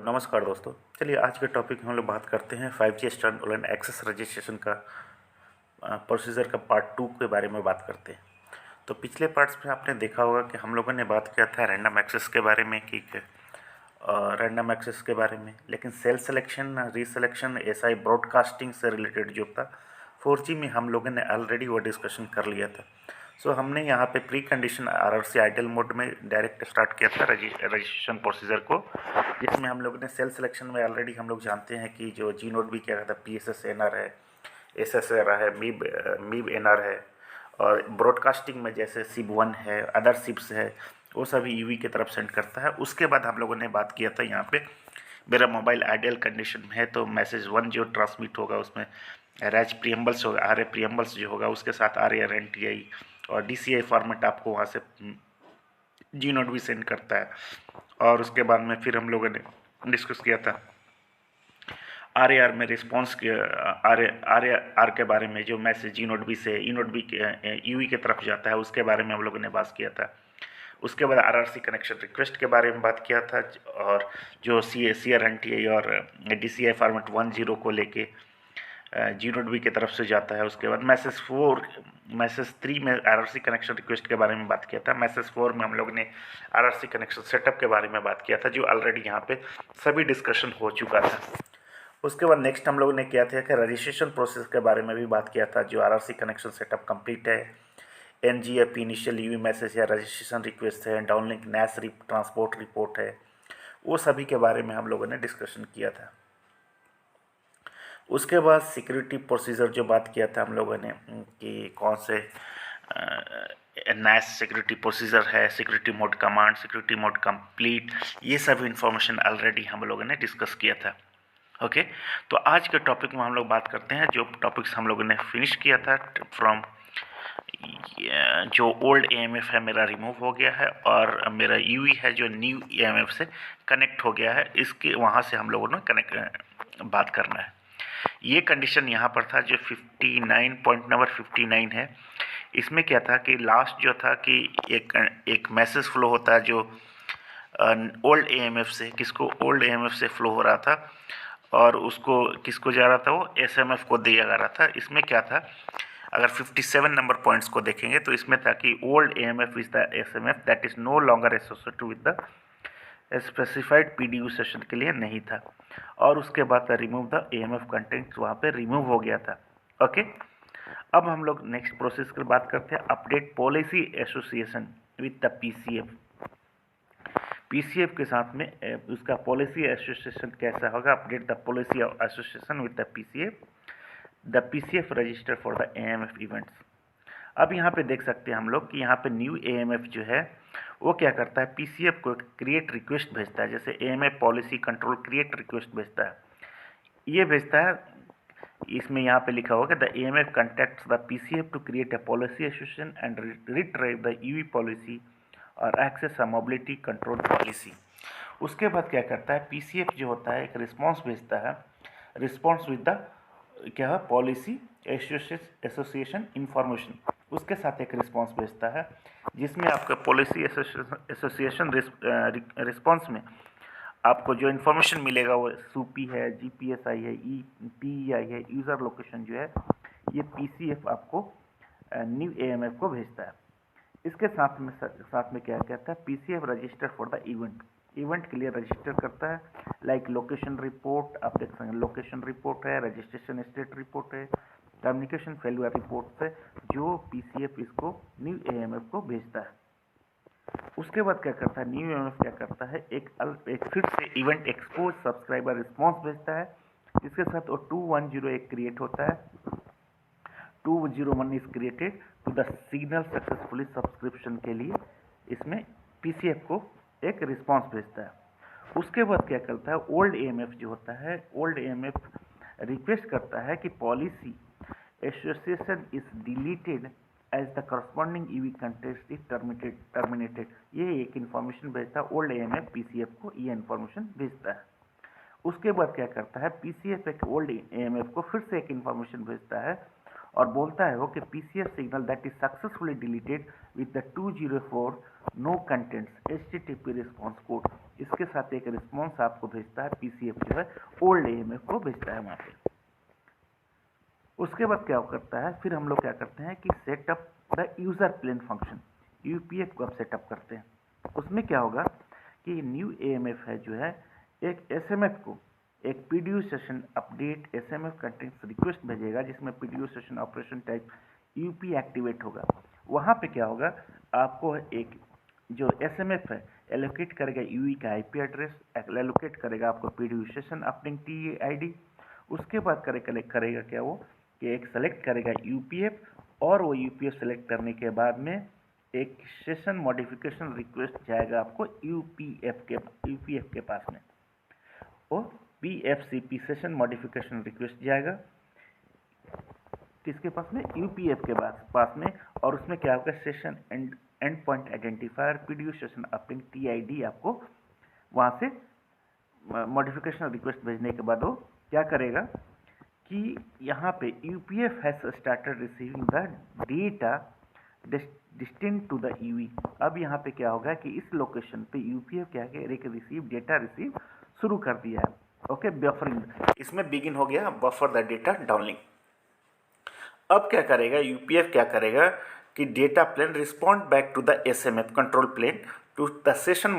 नमस्कार दोस्तों। चलिए आज के टॉपिक में हम लोग बात करते हैं 5G stand alone access registration का प्रोसीजर का पार्ट 2 के बारे में बात करते हैं। तो पिछले पार्ट्स में आपने देखा होगा कि हम लोगों ने बात किया था रैंडम एक्सेस के बारे में कि रैंडम एक्सेस के बारे में, लेकिन सेल सिलेक्शन, रीसिलेक्शन, एसआई ब्रॉडकास्टिंग से रिलेटेड जो था 4G में हम लोगों ने ऑलरेडी वो डिस्कशन कर लिया था। सो हमने यहाँ पे precondition RRC idle mode में डायरेक्ट स्टार्ट किया था रजिस्ट्रेशन प्रोसीजर को, जिसमें हम लोगों ने सेल सिलेक्शन में ऑलरेडी हम लोग जानते हैं कि जो जी नोड भी क्या कहता है, PSS NR है, SSR है, मीब NR है, और ब्रॉडकास्टिंग में जैसे SIB1 है, अदर सिप्स है, वो सभी यूवी की तरफ सेंड करता है। उसके बाद हम लोगों ने बात किया था यहाँ पे मेरा मोबाइल आइडियल कंडीशन में है तो मैसेज 1 जो ट्रांसमिट होगा उसमें रैच प्रियम्बल्स होगा, RA प्रियम्बल्स जो होगा उसके साथ RARNTI और DCI फॉर्मेट आपको वहाँ से जी नोट भी सेंड करता है। और उसके बाद में फिर हम लोगों ने डिस्कस किया था RAR में रिस्पॉन्स के RAR के बारे में, जो मैसेज जी नोट बी से ई नोट बी यूवी की तरफ जाता है उसके बारे में हम लोगों ने बात किया था। उसके बाद RRC कनेक्शन रिक्वेस्ट के बारे में बात किया था, और जो CRNTI और DCI फॉर्मेट 10 को लेके जी नोट बी की तरफ से जाता है। उसके बाद मैसेज 3 में RRC कनेक्शन रिक्वेस्ट के बारे में बात किया था। मैसेज 4 में हम लोग ने RRC कनेक्शन सेटअप के बारे में बात किया था, जो ऑलरेडी यहाँ पे सभी डिस्कशन हो चुका था। उसके बाद नेक्स्ट हम लोगों ने किया था कि रजिस्ट्रेशन प्रोसेस के बारे में भी बात किया था। जो RRC कनेक्शन सेटअप कंप्लीट है, NGFP इनिशियल यूवी मैसेज या रजिस्ट्रेशन रिक्वेस्ट है, डाउनलिंक NAS ट्रांसपोर्ट रिपोर्ट है, वो सभी के बारे में हम लोगों ने डिस्कशन किया था। उसके बाद सिक्योरिटी प्रोसीजर जो बात किया था हम लोगों ने कि कौन से NAS सिक्योरिटी प्रोसीजर है, security mode command, security mode complete, ये सब इंफॉर्मेशन ऑलरेडी हम लोगों ने डिस्कस किया था। ओके, तो आज के टॉपिक में हम लोग बात करते हैं जो टॉपिक्स हम लोगों ने फिनिश किया था फ्रॉम जो ओल्ड AMF है मेरा रिमूव हो गया है, और मेरा यूवी है जो न्यू AMF से कनेक्ट हो गया है, इसके वहाँ से हम लोगों ने बात करना है। ये कंडीशन यहाँ पर था जो 59 पॉइंट नंबर 59 है। इसमें क्या था कि लास्ट जो था कि एक मैसेज फ्लो होता है जो ओल्ड AMF से, किसको ओल्ड AMF से फ्लो हो रहा था, और उसको किसको जा रहा था, वो SMF को दिया जा रहा था। इसमें क्या था, अगर 57 नंबर पॉइंट्स को देखेंगे तो इसमें था कि old AMF is the SMF that is no longer associated with the specified PDU session के लिए नहीं था, और उसके बाद रिमूव द AMF कंटेंट्स वहाँ पे रिमूव हो गया था। ओके, अब हम लोग नेक्स्ट प्रोसेस की बात करते हैं, update policy association with the PCF के साथ में उसका पॉलिसी एसोसिएशन कैसा होगा, update the policy association with the PCF register for the AMF events. अब यहाँ पे देख सकते हैं हम लोग कि यहाँ पे न्यू AMF जो है वो क्या करता है, PCF को क्रिएट रिक्वेस्ट भेजता है, जैसे AMF policy control create request भेजता है, ये भेजता है। इसमें यहाँ पे लिखा होगा the AMF contacts the PCF to create a policy association and retrieve the UV policy और access a mobility control policy. उसके बाद क्या करता है, PCF जो होता है एक रिस्पॉन्स भेजता है, रिस्पॉन्स विद द क्या है, पॉलिसी एसोसिएशन इंफॉर्मेशन, उसके साथ एक रिस्पॉन्स भेजता है, जिसमें आपका पॉलिसी एसोसिएशन रिस्पॉन्स में आपको जो इन्फॉर्मेशन मिलेगा वो सूपी है, GPSI है, PEI है, यूज़र लोकेशन जो है, ये PCF आपको न्यू AMF को भेजता है। इसके साथ में क्या कहता है, PCF register for the event के लिए रजिस्टर करता है, लाइक लोकेशन रिपोर्ट, आप देख सकते हैं लोकेशन रिपोर्ट है, रजिस्ट्रेशन स्टेट रिपोर्ट है, कम्युनिकेशन फेलियर रिपोर्ट है, जो PCF इसको न्यू AMF को भेजता है। उसके बाद क्या करता है, न्यू AMF क्या करता है, एक फिर से इवेंट एक्सपोज सब्सक्राइबर रिस्पॉन्स भेजता है, जिसके साथ वो 2101 क्रिएट होता है। 201 is created to the signal successfully subscription के लिए इसमें PCF को एक रिस्पॉन्स भेजता है। उसके बाद क्या करता है, ओल्ड AMF जो होता है, ओल्ड AMF रिक्वेस्ट करता है कि policy association is deleted as the corresponding EV context is terminated. ये एक इन्फॉर्मेशन भेजता है ओल्ड AMF PCF को, ये इन्फॉर्मेशन भेजता है। उसके बाद क्या करता है, PCF एक ओल्ड AMF को फिर से एक इन्फॉर्मेशन भेजता है, और बोलता है वो कि PCF signal that is successfully deleted with the 204 no contents HTTP response code, इसके साथ एक रिस्पॉन्स आपको भेजता है PCF जो है ओल्ड AMF को भेजता है वहाँ पे। उसके बाद क्या करता है, फिर हम लोग क्या करते हैं कि set up the user plane function, UPF को आप सेटअप करते हैं। उसमें क्या होगा कि न्यू AMF है जो है एक SMF को एक PDU session update SMF contents request भेजेगा, जिसमें PDU session operation type UP activate होगा। वहाँ पे क्या होगा, आपको एक जो SMF है एलोकेट करेगा UE का IP एड्रेस, एलोकेट करेगा आपको PDU सेशन अपडेट TID। उसके बाद करेगा क्या वो कि एक सेलेक्ट करेगा UPF, और वो UPF सेलेक्ट करने के बाद में एक सेशन मॉडिफिकेशन रिक्वेस्ट जाएगा आपको UPF के पास में, वो PFCP सेशन मॉडिफिकेशन रिक्वेस्ट जाएगा किसके पास में, UPF के पास में। और उसमें क्या होगा, session end point identifier PDU session update TID आपको वहाँ से मॉडिफिकेशन रिक्वेस्ट भेजने के बाद वो क्या करेगा कि यहाँ पे UPF has started receiving the data distinct to the UE। अब यहाँ पे क्या होगा कि इस लोकेशन पे UPF क्या है, एक डेटा रिसीव शुरू कर दिया है। ओके, बफरिंग इसमें बिगिन हो गया, बफर द डेटा डाउनलिंक। अब क्या करेगा UPF, क्या करेगा कि data plane respond back to the SMF control plane to the session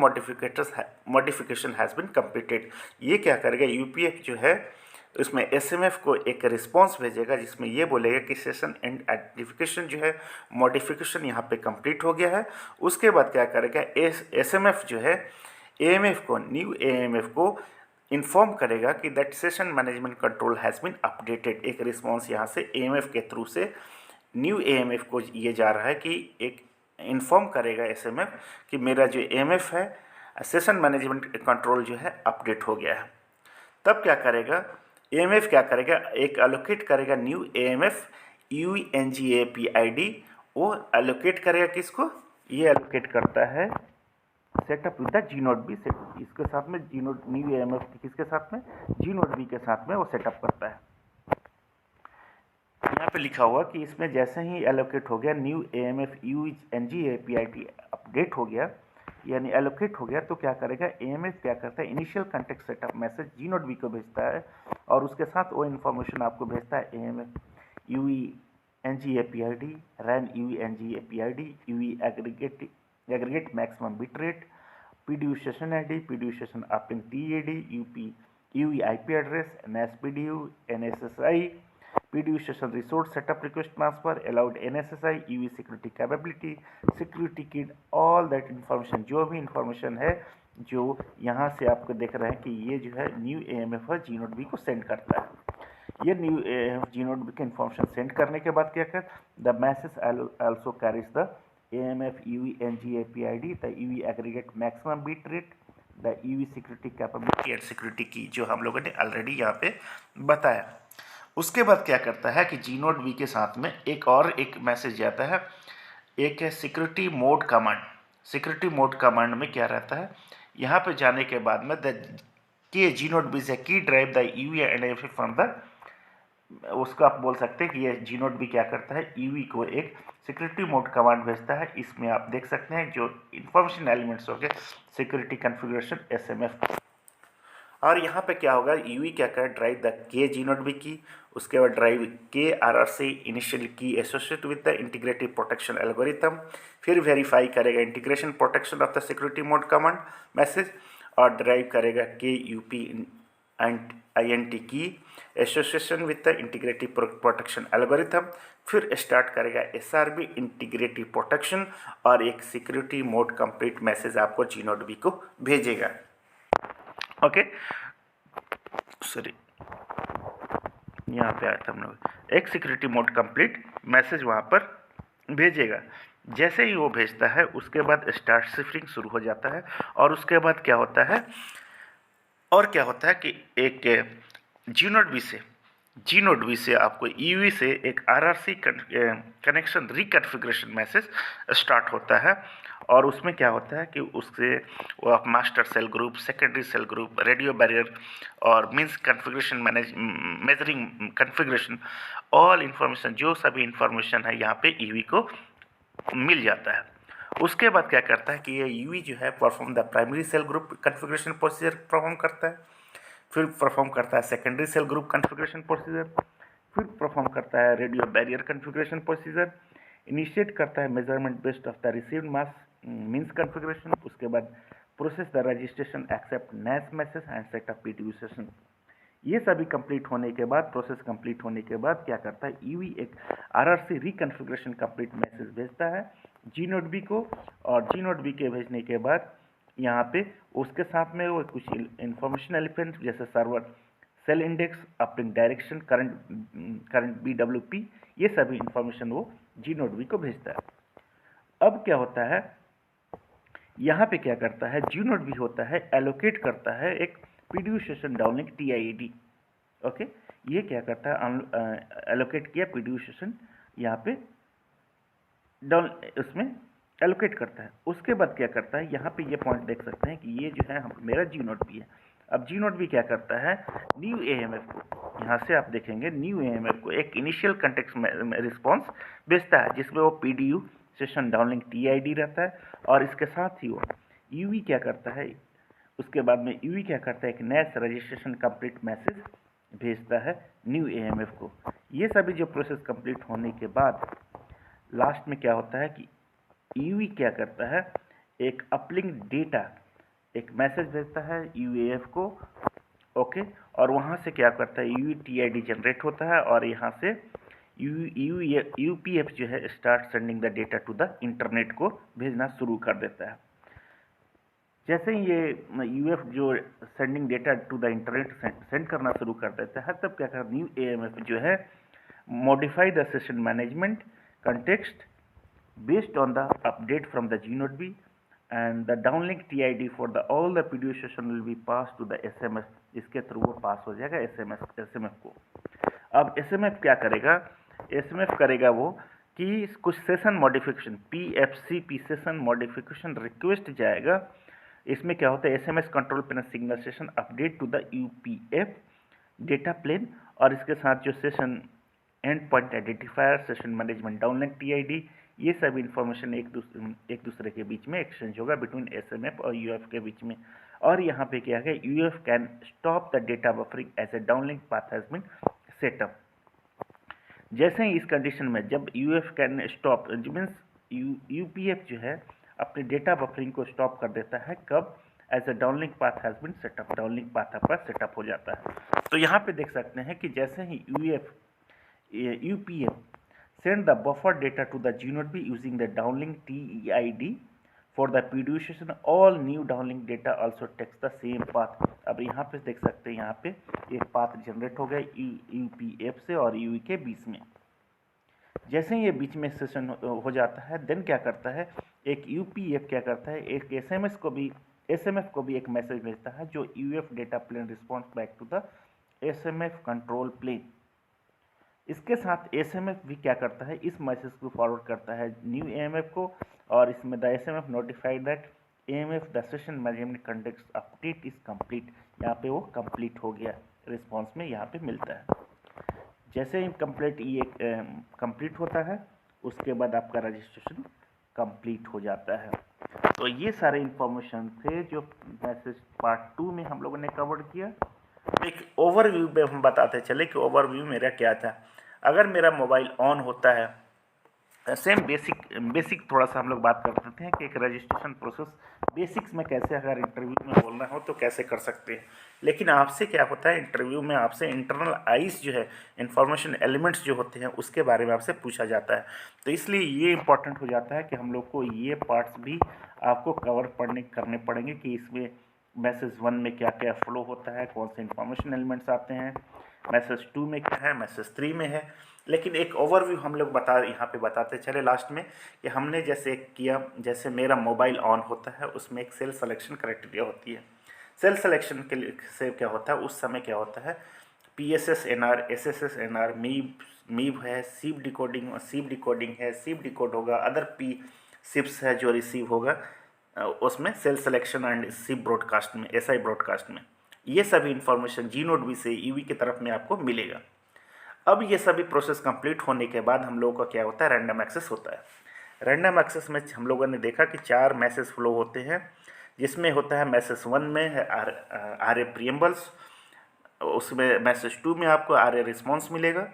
modification has been completed. ये क्या करेगा UPF जो है उसमें SMF को एक रिस्पॉन्स भेजेगा, जिसमें ये बोलेगा कि सेशन एंड आइडेंटिफिकेशन जो है मॉडिफिकेशन यहाँ पे कंप्लीट हो गया है। उसके बाद क्या करेगा SMF जो है AMF को, न्यू AMF को इन्फॉर्म करेगा कि that session management control has been updated. एक रिस्पॉन्स यहाँ से AMF के थ्रू से न्यू AMF को ये जा रहा है कि एक इन्फॉर्म करेगा SMF कि मेरा जो AMF है सेशन मैनेजमेंट कंट्रोल जो है अपडेट हो गया है। तब क्या करेगा AMF, क्या करेगा एक एलोकेट करेगा न्यू AMF UNGAP ID, वो एलोकेट करेगा किसको, ये एलोकेट करता है setup with the G0B set, इसके साथ में न्यू AMF किसके साथ में, G0B के साथ में वो सेटअप करता है। यहाँ पे लिखा हुआ कि इसमें जैसे ही एलोकेट हो गया new AMF UNGAP ID update हो गया, यानी एलोकेट हो गया, तो क्या करेगा AMF क्या करता है initial context setup message G0B को भेजता है, और उसके साथ वो इन्फॉर्मेशन आपको भेजता है AMF UENGAP ID, RAN UENGAP ID, UE aggregate maximum bit rate, PDU session ID, PDU session update TAD, UE IP address, NAS PDU, NSSI, PDU session resource setup request transfer, allowed NSSI, UE security capability, security key, all that information, जो भी information है जो यहाँ से आपको देख रहे हैं कि ये जो है न्यू AMF है G0B को सेंड करता है। ये न्यू AMF G0B के इन्फॉर्मेशन सेंड करने के बाद क्या कर, the message also carries the AMF UENGAP ID, the UE aggregate maximum bit rate, the UE security capability and security key, जो हम लोगों ने ऑलरेडी यहाँ पे बताया। उसके बाद क्या करता है कि G0B के साथ में एक मैसेज जाता है, एक है security mode command. Security mode command में क्या रहता है, यहाँ पे जाने के बाद में G0B से की drive the UE and AMF from the, उसका आप बोल सकते हैं कि ये G0B क्या करता है UE को एक सिक्योरिटी मोड कमांड भेजता है। इसमें आप देख सकते हैं जो इन्फॉर्मेशन एलिमेंट्स हो गए सिक्योरिटी कॉन्फ़िगरेशन SMF, और यहाँ पे क्या होगा UE क्या कर ड्राइव द G0B की, उसके बाद ड्राइव RRC इनिशियल की associate with the integrated protection algorithm, फिर वेरीफाई करेगा integration protection of the security mode command message, और ड्राइव करेगा UP एंड INT की association with the integrated protection algorithm, फिर स्टार्ट करेगा SRB इंटीग्रेटेड प्रोटेक्शन, और एक सिक्योरिटी मोड कंप्लीट मैसेज आपको G0B को भेजेगा। ओके, सॉरी यहाँ पे आया था हम लोग, एक सिक्योरिटी मोड कंप्लीट मैसेज वहाँ पर भेजेगा। जैसे ही वो भेजता है उसके बाद स्टार्ट शिफ्टिंग शुरू हो जाता है, और उसके बाद क्या होता है, और क्या होता है कि एक G0B से जी नोड बी से आपको ईवी से एक आरआरसी कनेक्शन रिकॉन्फ़िगरेशन मैसेज स्टार्ट होता है। और उसमें क्या होता है कि उससे वो आप master cell group, secondary cell group, radio bearer और means configuration measuring configuration, all information, जो सभी इन्फॉर्मेशन है यहाँ पे ईवी को मिल जाता है। उसके बाद क्या करता है कि ये ईवी जो है perform the primary cell group configuration procedure perform करता है, फिर परफॉर्म करता है secondary cell group configuration procedure, फिर परफॉर्म करता है radio bearer configuration procedure, initiate करता है measurement based of the received mass means configuration. उसके बाद process the registration accept NAS message and set up PTU session. ये सभी कंप्लीट होने के बाद, प्रोसेस कंप्लीट होने के बाद क्या करता है, ईवी एक आरआरसी रिकॉन्फ़िगरेशन कंप्लीट मैसेज भेजता है जी नोड बी को। और जी नोड बी के भेजने के बाद यहाँ पे उसके साथ में वो कुछ इंफॉर्मेशन एलिमेंट जैसे server cell index, uplink direction, current BWP, ये सभी इंफॉर्मेशन वो जी नोड बी को भेजता है। अब क्या होता है, यहाँ पे क्या करता है, जी नोड बी होता है एलोकेट करता है एक PDU session downlink TID। Okay, ये क्या करता है, एलोकेट किया पीडीयू सेशन यहाँ पे डाउन उसमें एलोकेट करता है। उसके बाद क्या करता है, यहाँ पे ये पॉइंट देख सकते हैं कि ये जो है मेरा जी नोड बी है। अब जी नोड बी क्या करता है, न्यू AMF को, यहाँ से आप देखेंगे न्यू AMF को एक इनिशियल कंटेक्स्ट रिस्पॉन्स भेजता है जिसमें वो पीडीयू सेशन डाउनलिंक TID रहता है। और इसके साथ ही वो यूवी क्या करता है, उसके बाद में यूवी क्या करता है, एक नैस रजिस्ट्रेशन कंप्लीट मैसेज भेजता है न्यू AMF को। ये सभी जो प्रोसेस कंप्लीट होने के बाद लास्ट में क्या होता है कि ईवी क्या करता है, एक अपलिंक डेटा एक मैसेज भेजता है UAF को। ओके, और वहाँ से क्या करता है, UTID जनरेट होता है और यहाँ से UPF जो है start sending the data to the internet को भेजना शुरू कर देता है। जैसे ही ये UF जो sending data to the internet send करना शुरू कर देता है, तब क्या करता है, न्यू AMF जो है modify the session management context based on the update from the GNodeB, and the downlink TID for the all the PDU session will be passed to the SMS। इसके थ्रू वो पास हो जाएगा SMF को। अब SMF क्या करेगा, SMF करेगा वो कि कुछ session modification PFCP session modification request जाएगा। इसमें क्या होता है, SMS control plane signal session update to the UPF data plane, और इसके साथ जो session end point identifier, session management downlink TID, ये सब इन्फॉर्मेशन एक दूसरे के बीच में एक्सचेंज होगा बिटवीन SMF और UF के बीच में। और यहाँ पे क्या है, UF can stop the data buffering as a downlink path has been set up. जैसे ही इस कंडीशन में जब UF can stop means UPF जो है अपने डेटा बफरिंग को स्टॉप कर देता है, कब, as a downlink path has been set up, downlink path आपका सेटअप हो जाता है। तो यहाँ पे देख सकते हैं कि जैसे ही UPF send the buffer data to the GNodeB using the downlink TID for the PDU session, all new downlink data also takes the same path। अब यहाँ पे देख सकते हैं, यहाँ पे एक पाथ जनरेट हो गया UPF से और UE के बीच में। जैसे ही ये बीच में सेशन हो जाता है, देन क्या करता है, एक UPF क्या करता है, एक SMF को भी एक मैसेज भेजता है जो UF data plane response back to the SMF control plane. इसके साथ SMF भी क्या करता है, इस मैसेज को फॉरवर्ड करता है न्यू AMF को, और इसमें the SMF notified that AMF the session management context update is complete. यहाँ पे वो कंप्लीट हो गया, रिस्पॉन्स में यहाँ पे मिलता है। जैसे ही कंप्लीट होता है, उसके बाद आपका रजिस्ट्रेशन कंप्लीट हो जाता है। तो ये सारे इंफॉर्मेशन थे जो मैसेज पार्ट 2 में हम लोगों ने कवर किया। एक ओवरव्यू में हम बताते चले कि ओवरव्यू मेरा क्या था। अगर मेरा मोबाइल ऑन होता है, सेम बेसिक थोड़ा सा हम लोग बात कर सकते हैं कि एक रजिस्ट्रेशन प्रोसेस बेसिक्स में कैसे, अगर इंटरव्यू में बोलना हो तो कैसे कर सकते हैं। लेकिन आपसे क्या होता है, इंटरव्यू में आपसे इंटरनल आइस जो है, इंफॉर्मेशन एलिमेंट्स जो होते हैं उसके बारे में आपसे पूछा जाता है। तो इसलिए ये इंपॉर्टेंट हो जाता है कि हम लोग को ये पार्ट्स भी आपको कवर करने पड़ेंगे कि इसमें मैसेज 1 में क्या क्या फ्लो होता है, कौन से इंफॉर्मेशन एलिमेंट्स आते हैं, मैसेज 2 में क्या है, मैसेज 3 में है। लेकिन एक ओवरव्यू हम लोग यहाँ पे बताते चले लास्ट में कि हमने जैसे किया, जैसे मेरा मोबाइल ऑन होता है उसमें एक सेल सिलेक्शन क्राइटेरिया होती है। सेल सिलेक्शन के लिए से क्या होता है, उस समय क्या होता है, PSSNR, SSSNR, मीब है, सीप डिकोडिंग है, सीप डिकोड होगा, अदर पी सिप्स है जो रिसीव होगा उसमें सेल सिलेक्शन एंड सीप ब्रॉडकास्ट में, SI ब्रॉडकास्ट में, ये सभी इंफॉर्मेशन जी नोड बी से EV की तरफ में आपको मिलेगा। अब ये सभी प्रोसेस कंप्लीट होने के बाद हम लोगों का क्या होता है, रैंडम एक्सेस होता है। रैंडम एक्सेस में हम लोगों ने देखा कि 4 मैसेज फ्लो होते हैं, जिसमें होता है मैसेज 1 में है RA प्रीएम्बल्स, उसमें मैसेज 2 में आपको RA रिस्पॉन्स मिलेगा,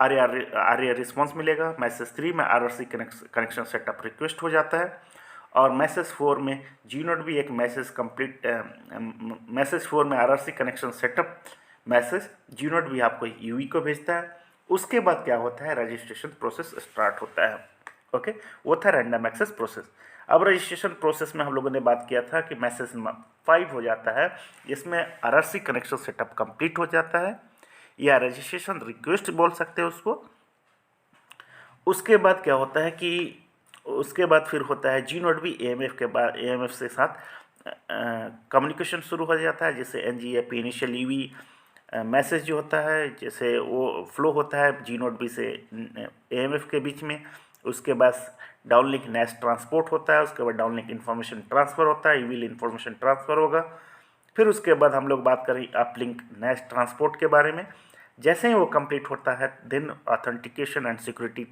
RA रिस्पॉन्स मिलेगा। मैसेज 3 में RRC कनेक्शन सेटअप रिक्वेस्ट हो जाता है, और मैसेज 4 में जी नोड भी एक मैसेज कंप्लीट, मैसेज 4 में RRC कनेक्शन सेटअप मैसेज जी नोड भी आपको EV को भेजता है। उसके बाद क्या होता है, रजिस्ट्रेशन प्रोसेस स्टार्ट होता है। ओके, वो था रैंडम एक्सेस प्रोसेस। अब रजिस्ट्रेशन प्रोसेस में हम लोगों ने बात किया था कि मैसेज 5 हो जाता है, जिसमें RRC कनेक्शन सेटअप कंप्लीट हो जाता है, या रजिस्ट्रेशन रिक्वेस्ट बोल सकते हैं उसको। उसके बाद क्या होता है कि उसके बाद फिर होता है जी नोड भी AMF के बाद AMF से साथ कम्युनिकेशन शुरू हो जाता है, जैसे NGAP इनिशियल EV मैसेज जो होता है, जैसे वो फ्लो होता है जी नोड बी से AMF के बीच में। उसके बाद डाउनलिंक नेस ट्रांसपोर्ट होता है, उसके बाद डाउनलिंक इन्फॉर्मेशन ट्रांसफ़र होता है, EV इन्फॉर्मेशन ट्रांसफ़र होगा। फिर उसके बाद हम लोग बात करें अपलिंक नेस ट्रांसपोर्ट के बारे में। जैसे ही वो कंप्लीट होता है, then authentication and security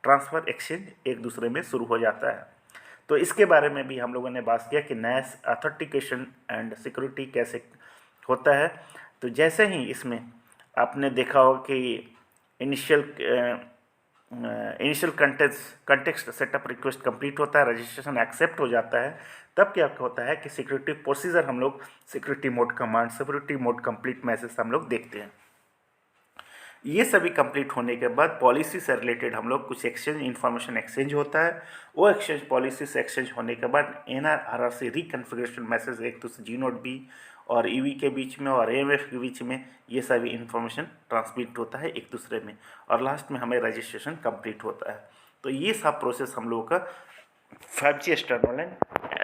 transfer exchange एक दूसरे में शुरू हो जाता है। तो इसके बारे में भी हम लोगों ने बात किया कि नेस ऑथेंटिकेशन एंड सिक्योरिटी कैसे होता है। तो जैसे ही इसमें आपने देखा हो कि initial context setup request complete होता है, रजिस्ट्रेशन एक्सेप्ट हो जाता है, तब क्या होता है कि सिक्योरिटी प्रोसीजर हम लोग security mode command, security mode complete message हम लोग देखते हैं। ये सभी कंप्लीट होने के बाद पॉलिसी से रिलेटेड हम लोग कुछ एक्सचेंज इन्फॉर्मेशन एक्सचेंज होता है। वो एक्सचेंज पॉलिसी से एक्सचेंज होने के बाद NR/RRC रिकन्फिग्रेशन मैसेज एक दूसरे जी नोड बी और EV के बीच में और AMF के बीच में ये सभी इन्फॉर्मेशन ट्रांसमिट होता है एक दूसरे में, और लास्ट में हमें रजिस्ट्रेशन कंप्लीट होता है। तो ये सब प्रोसेस हम लोगों का 5G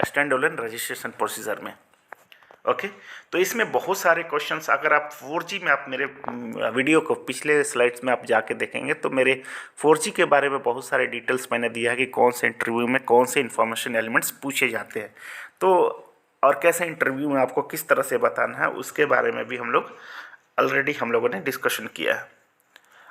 स्टैंडअलोन रजिस्ट्रेशन प्रोसीजर में। ओके, तो इसमें बहुत सारे क्वेश्चंस, अगर आप 4G में आप मेरे वीडियो को पिछले स्लाइड्स में आप जाके देखेंगे तो मेरे 4G के बारे में बहुत सारे डिटेल्स मैंने दिया है कि कौन से इंटरव्यू में कौन से इन्फॉर्मेशन एलिमेंट्स पूछे जाते हैं, तो और कैसे इंटरव्यू में आपको किस तरह से बताना है, उसके बारे में भी हम लोग ऑलरेडी हम लोगों ने डिस्कशन किया है।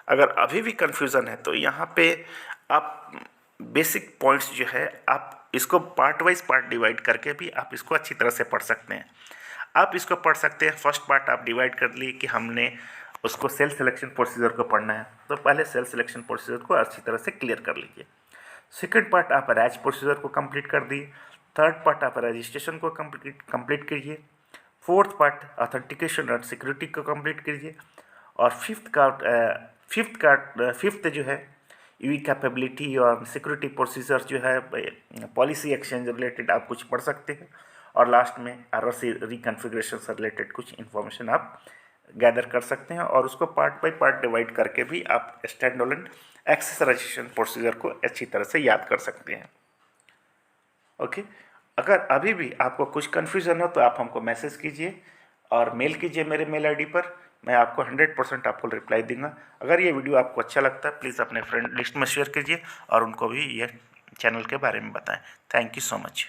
अगर अभी भी कन्फ्यूज़न है तो यहाँ पे आप बेसिक पॉइंट्स जो है आप इसको पार्ट वाइज पार्ट डिवाइड करके भी आप इसको अच्छी तरह से पढ़ सकते हैं। आप इसको पढ़ सकते हैं, फर्स्ट पार्ट आप डिवाइड कर लिए कि हमने उसको सेल सिलेक्शन प्रोसीजर को पढ़ना है, तो पहले सेल सिलेक्शन प्रोसीजर को अच्छी तरह से क्लियर कर लीजिए। सेकंड पार्ट आप रैच प्रोसीजर को कंप्लीट कर दिए। थर्ड पार्ट आप रजिस्ट्रेशन को कंप्लीट कीजिए। फोर्थ पार्ट ऑथेंटिकेशन और सिक्योरिटी को कंप्लीट कीजिए। और फिफ्थ जो है EV कैपेबिलिटी और सिक्योरिटी प्रोसीजर जो है, पॉलिसी एक्सचेंज रिलेटेड आप कुछ पढ़ सकते हैं। और लास्ट में RRC रिकन्फिग्रेशन से रिलेटेड कुछ इन्फॉर्मेशन आप गैदर कर सकते हैं, और उसको पार्ट बाय पार्ट डिवाइड करके भी आप स्टैंडअलोन एक्सेस रजिस्ट्रेशन प्रोसीजर को अच्छी तरह से याद कर सकते हैं। ओके, अगर अभी भी आपको कुछ कन्फ्यूज़न हो तो आप हमको मैसेज कीजिए और मेल कीजिए मेरे मेल ID पर, मैं आपको 100% आपको रिप्लाई दूंगा। अगर ये वीडियो आपको अच्छा लगता है प्लीज़ अपने फ्रेंड लिस्ट में शेयर कीजिए और उनको भी ये चैनल के बारे में बताएं। Thank you so much.